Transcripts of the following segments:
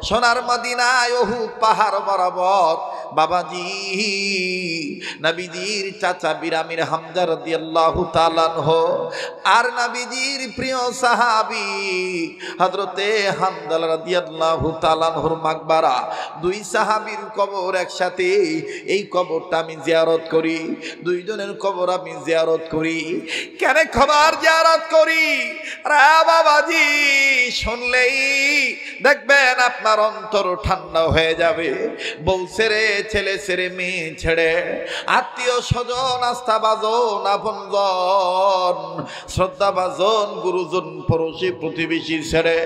সোনার মদিনায় উহুদ পাহাড় বরাবর বাবাজি নবীজির চাচা বীর আমির হামজা রাদিয়াল্লাহু তাআলা আনহু আর নবীজির প্রিয় সাহাবী হযরতে হামজা রাদিয়াল্লাহু তাআলা আনহুর মাকবারা, দুই সাহাবীর কবর একসাথে। এই কবরটা আমি জিয়ারত করি, দুইজনের কবর আমি জিয়ারত করি। কেন খবর জিয়ারত করি? রে বাবাজি, শুনলেই দেখবেন আপনার অন্তর ঠান্ডা হয়ে যাবে। বউ ছেড়ে, ছেলে ছেড়ে, মেয়ে ছেড়ে, আত্মীয় স্বজন, আস্থাভাজন, আপনজন, শ্রদ্ধাভাজন, গুরুজন, পড়োশী প্রতিবেশী ছেড়ে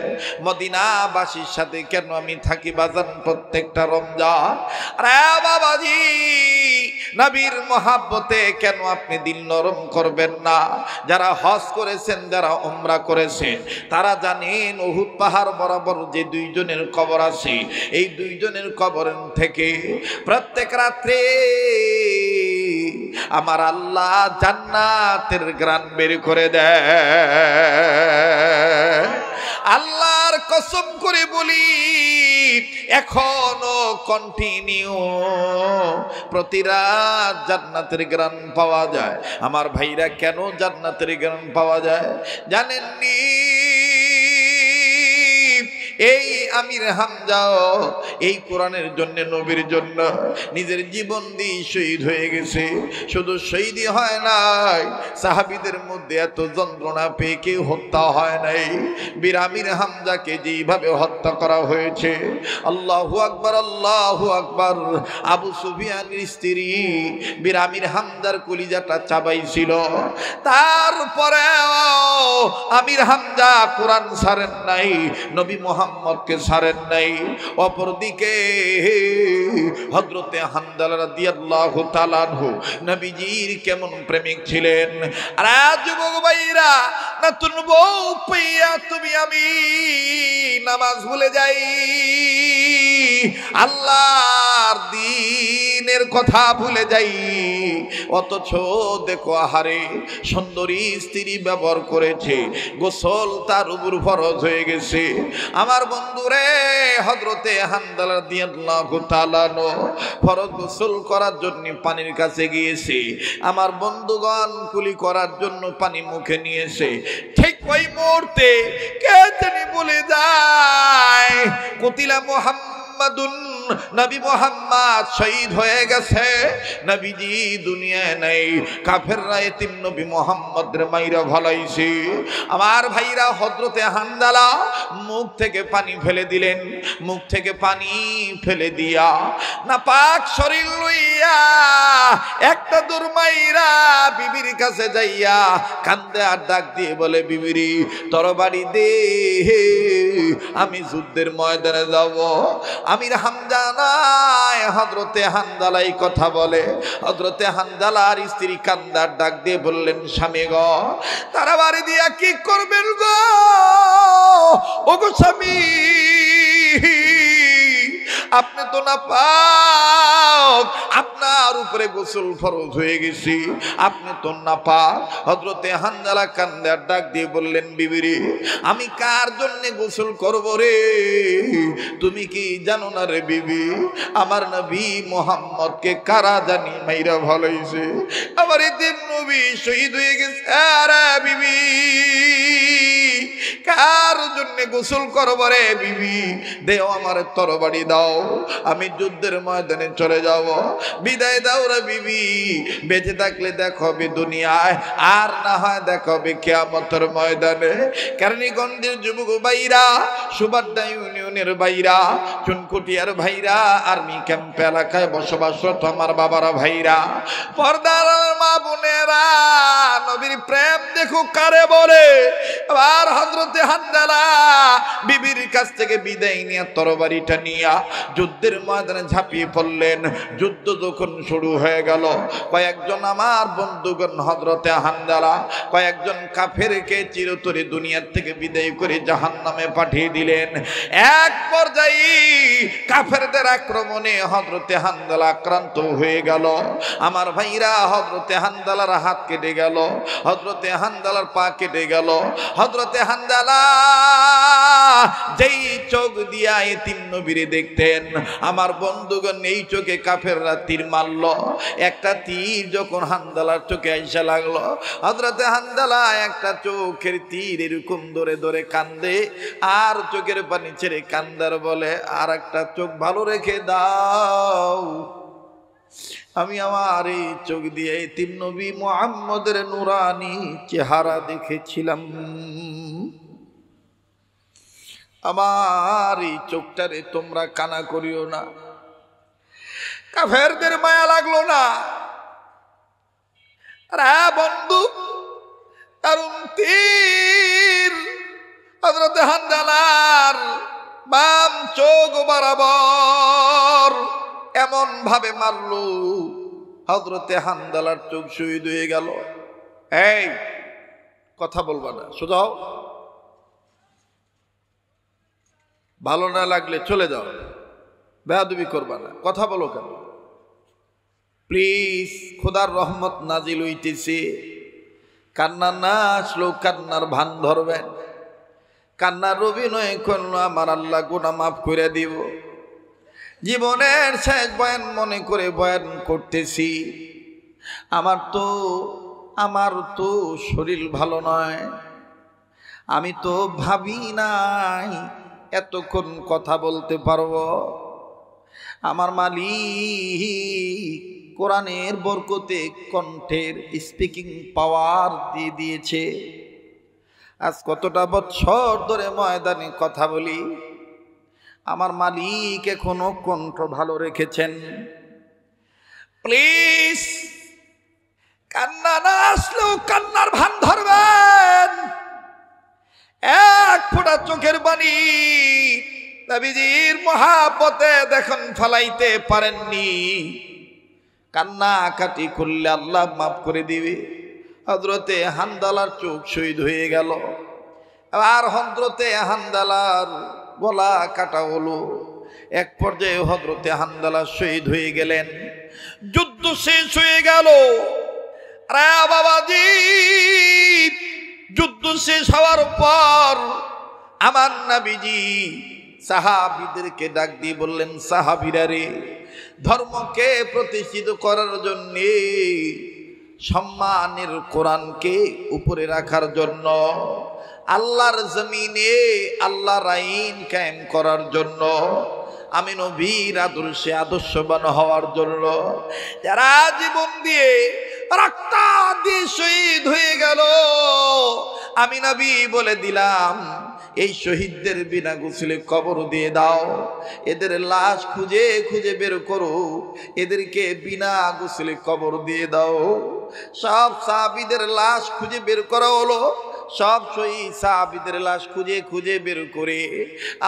মদিনাবাসীর সাথে কেন আমি থাকি বাজান প্রত্যেকটা রমজান? আরে বাবাজি, নবীর মহাব্বতে কেন আপনি দিল নরম করবেন না? যারা হজ করেছেন, যারা উমরা করেছেন, তারা জানেন উহুদ পাহাড় বরাবর যে দুইজনের কবর আছে, এই দুইজনের কবর থেকে প্রত্যেক রাত্রে আমার আল্লাহ জান্নাতের গ্রান বের করে দেয়। আল্লাহর কসম করে বলি, এখনো কন্টিনিউ প্রতি রাত জান্নাতের গ্রান পাওয়া যায়। আমার ভাইরা, কেন জান্নাতের গ্রান পাওয়া যায় জানেননি? এই আমির হামজাও এই কোরআনের জন্য, নবীর জন্য নিজের জীবন দিয়ে শহীদ হয়ে গেছে। শুধু শহীদই হয় নাই, সাহাবীদের মধ্যে এত যন্ত্রণা পেয়ে কেউ হত্যা হয় নাই। বীর আমির হামজাকে যেভাবে হত্যা করা হয়েছে, আল্লাহু আকবার, আল্লাহু আকবার। আবু সুফিয়ানের স্ত্রী বীর আমির হামজার কলিজাটা চাবাইছিল, তারপরেও আমির হামজা কোরআন ছাড়েন নাই, নবী মুহাম্মদকে ছাড়েন নাই। অপরদিকে হযরতে হানজালা রাদিয়াল্লাহু তাআলা আনহু নবীজির কেমন প্রেমিক ছিলেন। আর যুবক ভাইরা, নতুন বউ পাইয়া তুমি আমি নামাজ ভুলে যাই, আল্লাহর দ্বীনের কথা ভুলে যাই। অথচ দেখো আহারে, সুন্দরী স্ত্রী ব্যবহার করেছে, গোসল তার উপর ফরজ হয়ে গেছে। আমার বন্ধুরে, হযরতে হানজালা রাদিয়াল্লাহু তাআলা ফরজ গোসল করার জন্য পানির কাছে গিয়েছে। আমার বন্ধুগণ কুলি করার জন্য পানি মুখে নিয়েছে। ঠিক ওই মুহূর্তে কে জানি বলে যায়, কুতিলা মুহাম্মাদুন, নবী মুহাম্মদ শহীদ হয়ে গেছে, নবীজি দুনিয়ায় নাই। কাফেররা এতিম নবী মুহাম্মদের মাইরা ভালাইছে। আমার ভাইরা, হযরতে হানজালা মুখ থেকে পানি ফেলে দিলেন। মুখ থেকে পানি ফেলে দিয়া নাপাক শরীর লইয়া একটা দূর মাইরা বিবির কাছে যাইয়া কান্দে আর ডাক দিয়ে বলে, বিবিরি তরবারি দে, আমি যুদ্ধের ময়দানে যাব। আমির হামজা নাই, হযরতে হানজালা এই কথা বলে। হযরতে হানজালার স্ত্রী কান্দার ডাক দিয়ে বললেন, স্বামী গো, তারা বাড়ি দিয়া কি করবেন গো? ও গো স্বামী, আপনি তো না পাক, আপনার উপরে গোসল ফরজ হয়ে গেছে, আপনি তো না পাক। হযরতে হানজালা কান্দার ডাক দিয়ে বললেন, বিবিরে আমি কার জন্য গোসল করব রে? তুমি কি জানো না রে বিবি, আমার নবী মুহাম্মদকে কারা জানি মাইরা ভালাইছে, আমার এতিম নবী শহীদ হয়ে গেছে। আরে বিবি, কার জন্য গোসল করব রে বিবি? দেও আমার তরবারি দাও, আমি যুদ্ধের ময়দানে চলে যাব। বিদায় দাও রে বিবি, বেঁচে থাকলে দেখাবে দুনিয়ায়, আর না হয় দেখাবে কিয়ামতের ময়দানে। কেরানীগঞ্জের যুবক ভাইরা, সুবাড্ডা ইউনিয়নের ভাইরা, চুনকুটিয়ার ভাইরা, আর্মি ক্যাম্প এলাকায় বসবাসরত আমার বাবারা ভাইরা, পর্দার মা বোনেরা, নবীর প্রেম দেখো কারে বলে। আবার হযরতে হানজালা বিবির কাছ থেকে বিদায় নিয়ে তরবারিটা নিয়া যুদ্ধের ময়দানে ঝাঁপিয়ে পড়লেন। যুদ্ধ যখন শুরু হয়ে গেল, কয়েকজন আমার বন্ধুগণ হযরতে হানজালা কয়েকজন কাফেরকে চিরতরে দুনিয়ার থেকে বিদায় করে জাহান্নামে পাঠিয়ে দিলেন। এক পর্যায়ে কাফেরদের কাফেরদের আক্রমণে হযরতে হানজালা আক্রান্ত হয়ে গেল। আমার ভাইরা, হযরতে হানজালার হাত কেটে গেল, হযরতে হানজালার পা কেটে গেল। হযরতে হানজালা যেই চোখ দিয়া এতিম নবীরে দেখতেন, আমার বন্ধুগণ এই চোখে কাফেররা তীর মারল। একটা তীর যখন হানজালার চোখে আইসা লাগলো, হযরতে হানজালা একটা চোখের তীর এরকম ধরে ধরে কান্দে, আর চোখের পানি ছেড়ে কান্দার বলে, আর একটা চোখ ভালো রেখে দাও, আমি আমার এই চোখ দিয়ে এতিম নবী মুহাম্মদের নুরানি চেহারা দেখেছিলাম, আমার এই চোখটারে তোমরা কানা করিও না। কাফেরদের মায়া লাগলো না। আরে বন্ধু, তরুণ তীর হযরতে হানজালার বাম চোখ বরাবর এমন ভাবে মারলো, হযরতে হানজালার চোখ শহীদ হয়ে গেল। এই কথা বলবা না, সোজাও, ভালো না লাগলে চলে যাও, বেয়াদবি করবা না, কথা বলো কেন? প্লিজ, খোদার রহমত নাজিল হইতেছে, কান্না না আসলেও কান্নার ভান ধরবেন। কান্নার অভিনয় করলো, আমার আল্লাহ গুনাহ মাফ করে দিব। জীবনের শেষ বয়ান মনে করে বয়ান করতেছি। আমার তো শরীর ভালো নয়, আমি তো ভাবি নাই এতক্ষণ কথা বলতে পারবো। আমার মালিক কোরআনের বরকতে কণ্ঠের স্পিকিং পাওয়ার দিয়ে দিয়েছে। আজ কতটা বছর ধরে ময়দানে কথা বলি, আমার মালিক এখনো কণ্ঠ ভালো রেখেছেন। প্লিজ, কান্না না আসলেও কান্নার ভান ধরবেন। এক ফোঁটা চোখের পানি নবীজির মহাব্বতে দেখুন ফলাইতে পারেননি, কান্না কাটি করলে আল্লাহ মাফ করে দিবে। হযরতে হানজালার চোখ শহীদ হয়ে গেল। আর হযরতে হানজালার গলা কাটা হলো। এক পর্যায়ে হযরতে হানজালা শহীদ হয়ে গেলেন। যুদ্ধ শেষ হয়ে গেল। আরে বাবাজি, যুদ্ধ শেষ হওয়ার পর আমার নবীজি সাহাবীদেরকে ডাক দিয়ে বললেন, সাহাবীরা রে, ধর্মকে প্রতিষ্ঠিত করার জন্য, সম্মানের কোরআনকে উপরে রাখার জন্য, আল্লাহর জমিনে আল্লাহর আইন কায়েম করার জন্য, আমি নবীর আদর্শে আদর্শবান হওয়ার জন্য যারা জীবন দিয়ে রক্ত দিয়ে শহীদ হয়ে গেল, আমি নবী বলে দিলাম, এই শহীদদের বিনা গোসলে কবর দিয়ে দাও। এদের লাশ খুঁজে খুঁজে বের করো, এদেরকে বিনা গোসলে কবর দিয়ে দাও। সব সাহাবীদের লাশ খুঁজে বের করা হলো। সব শহীদ সাহাবীদের লাশ খুঁজে খুঁজে বের করে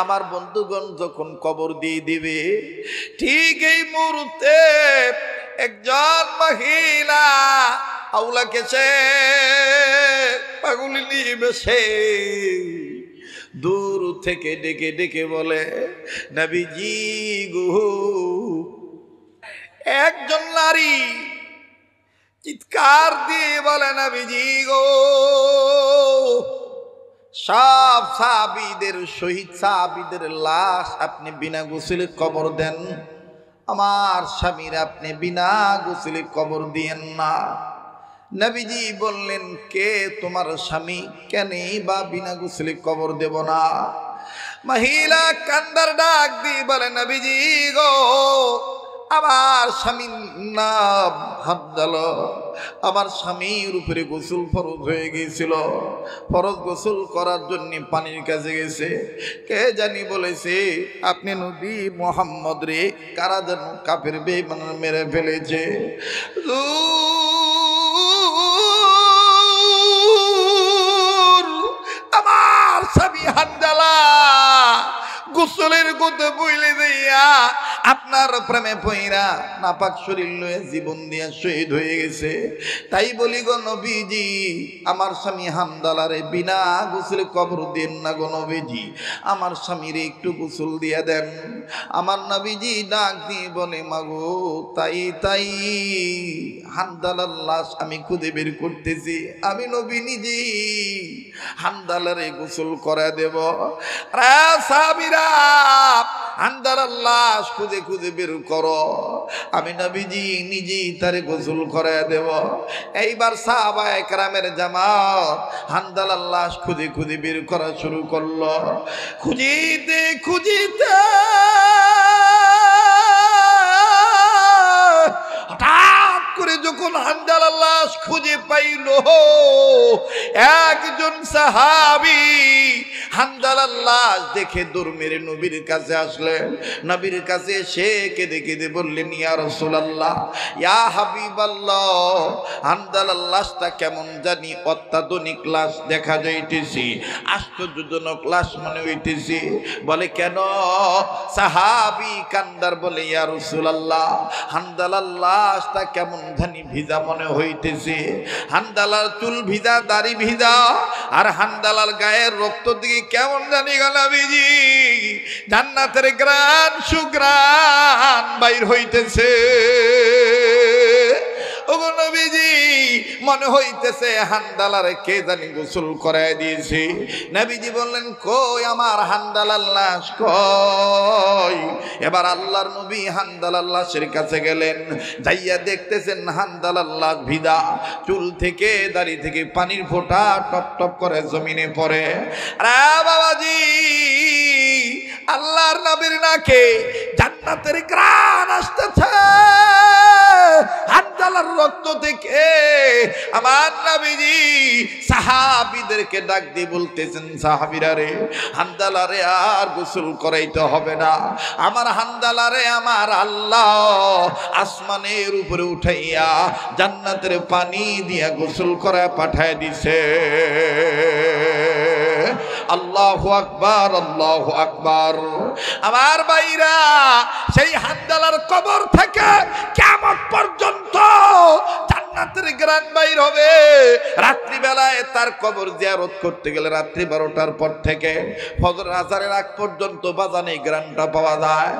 আমার বন্ধুগণ যখন কবর দিয়ে দিবে, ঠিক এই মুহূর্তে একজন মহিলা আউলাকে সে পাগলি নিয়ে বসে দূর থেকে ডেকে ডেকে বলে, নবীজি গো। একজন নারী চিৎকার দিয়ে বলে, নবীজি গো। সব সাহাবীদের, শহীদ সাহাবীদের লাশ আপনি বিনা গোসলে কবর দেন, আমার স্বামীর আপনি বিনা গোসলে কবর দিয়েন না। নবীজি বললেন, কে তোমার স্বামী? কেনই বা বিনা গোসলে কবর দেব না? মহিলা কান্দার ডাক দিয়ে বলে, নবীজি গো, আমার স্বামীর নাম হানজালা। আমার স্বামীর উপরে গোসল ফরজ হয়ে গিয়েছিল। ফরজ গোসল করার জন্য পানির কাছে গেছে। কে জানি বলেছে আপনি নবী মুহাম্মদ রে, কারা যেন কাফের বেঈমান মেরে ফেলেছে। আমার স্বামী হানজালা গোসলের কথা বলে দিয়া আপনার হান্দালার প্রেমে পইরা নাপাক শরীর লয়ে জীবন দিয়া শহীদ হয়ে গেছে। তাই বলি গো নবীজি, আমার স্বামী হান্দালারে বিনা গোসলে কবর দেন না গো নবীজি, আমার স্বামীরে একটু গোসল দিয়া দেন। আমার নবীজি ডাক দিয়ে বলে, মাগো তাই তাই হান্দালার লাশ আমি খুঁজে বের করতেছি, আমি নবী নিজেই হান্দালারে গোসল করে দেব। সাহাবীরা হান্দালার লাশ খুঁজে খুঁজে বের করো, আমি নবীজি নিজেই তারে গোসল করে দেব। এইবার সাহাবায়ে কেরামের জামাত হান্দালার লাশ খুঁজে খুঁজে বের করা শুরু করলো। খুঁজিতে খুঁজিতে হঠাৎ করে যখন হান্দালার লাশ খুঁজে পাইল, একজন সাহাবী হান্দালার লাশ দেখে দৌড় মেরে নবীর কাছে আসলেন। নবীর কাছে এসে কেঁদে কেঁদে বললেন, ইয়া রাসূলুল্লাহ, ইয়া হাবিবাল্লাহ, হান্দালার লাশটা কেমন জানি অত্যাধুনিক লাশ দেখা যাইতেছি, আশ্চর্যজনক লাশ মনে হইতেছি। বলে কেন? সাহাবী কান্দার বলে, ইয়া রাসূলুল্লাহ, হান্দালার লাশটা কেমন জানি ভিজা মনে হইতেছে। হান্দালার চুল ভিজা, দাড়ি ভিজা, আর হান্দালার গায়ের রক্ত দিকে কেমন জানি গো নবীজি জান্নাতের গ্রান সুগ্রান বাইর হইতেছে। ওগো নবীজি, মনে হইতেছে হান্দালারে কে জানি গোসল করায় দিয়েছে। নবীজি বললেন, কই আমার হান্দালার লাশ কই? এবার আল্লাহর নবী হান্দালার লাশের কাছে গেলেন, যাইয়া দেখতেছেন হান্দালার লাশ ভিজা, চুল থেকে দাড়ি থেকে পানির ফোঁটা টপ টপ করে জমিনে পড়ে। আরে বাবাজি, আল্লাহর নবীর নাকে জান্নাতের ঘ্রাণ আসতেছে হান্দালার রক্ত থেকে। আমার নবীজি সাহাবীদেরকে ডাক দিয়ে বলতেছেন, সাহাবীরা রে, হান্দালারে আর গোসল করাইতে হবে না, আমার হান্দালারে আমার আল্লাহ আসমানের উপরে উঠাইয়া জান্নাতের পানি দিয়া গোসল করে পাঠায় দিছে। আল্লাহু আকবার, আল্লাহু আকবার। আমার ভাইরা, সেই হান্দালার কবর থেকে কিয়ামত পর্যন্ত জান্নাতের ঘ্রাণ বাইর হবে। রাত্রি বেলায় তার কবর জিয়ারত করতে গেলে রাত্রি 12টার পর থেকে ফজর আযানের আগ পর্যন্ত বাজানে ঘ্রাণটা পাওয়া যায়।